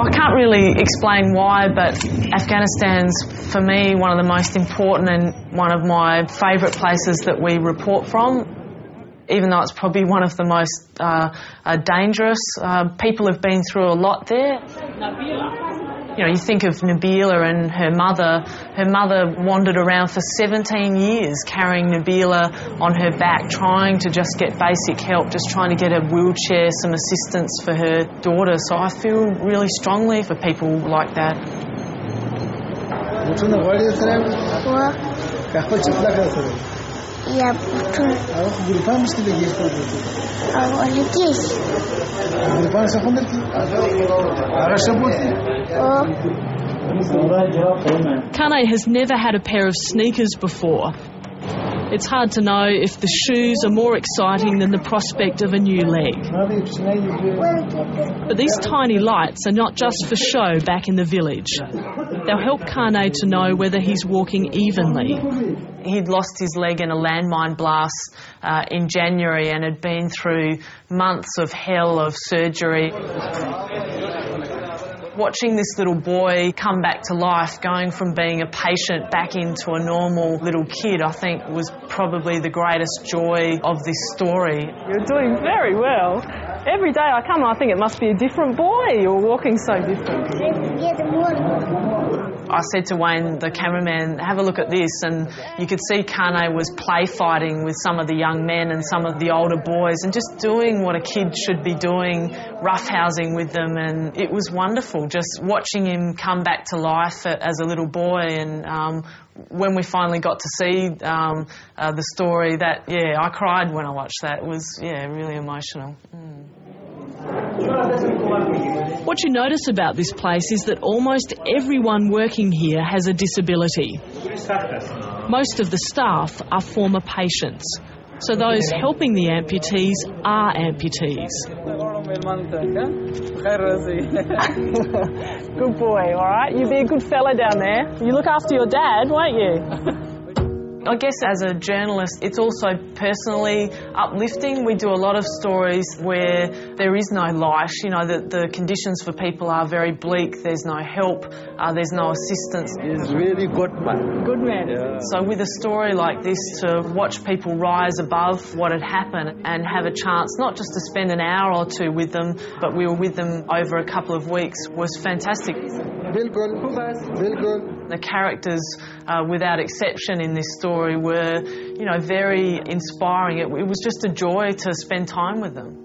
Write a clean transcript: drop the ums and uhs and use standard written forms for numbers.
I can't really explain why, but Afghanistan's, for me, one of the most important and one of my favourite places that we report from, even though it's probably one of the most dangerous. People have been through a lot there. You know, you think of Nabila and her mother. Her mother wandered around for 17 years carrying Nabila on her back, trying to just get basic help, just trying to get a wheelchair, some assistance for her daughter. So I feel really strongly for people like that. Я Kane has never had a pair of sneakers before. It's hard to know if the shoes are more exciting than the prospect of a new leg. But these tiny lights are not just for show back in the village. They'll help Kane to know whether he's walking evenly. He'd lost his leg in a landmine blast in January and had been through months of hell of surgery. Watching this little boy come back to life, going from being a patient back into a normal little kid, I think was probably the greatest joy of this story. You're doing very well. Every day I come, I think it must be a different boy. You're walking so different. I said to Wayne, the cameraman, have a look at this, and you could see Kane was play fighting with some of the young men and some of the older boys and just doing what a kid should be doing, roughhousing with them, and it was wonderful just watching him come back to life as a little boy. And when we finally got to see the story, that, yeah, I cried when I watched that. It was, yeah, really emotional. What you notice about this place is that almost everyone working here has a disability. Most of the staff are former patients, so those helping the amputees are amputees. Good boy, all right? You be a good fella down there. You look after your dad, won't you? I guess as a journalist, it's also personally uplifting. We do a lot of stories where there is no light. You know, the conditions for people are very bleak. There's no help. There's no assistance. He's really good man. Good man. Yeah. So with a story like this, to watch people rise above what had happened and have a chance not just to spend an hour or two with them, but we were with them over a couple of weeks, was fantastic. The characters, without exception in this story, were, you know, very inspiring. It was just a joy to spend time with them.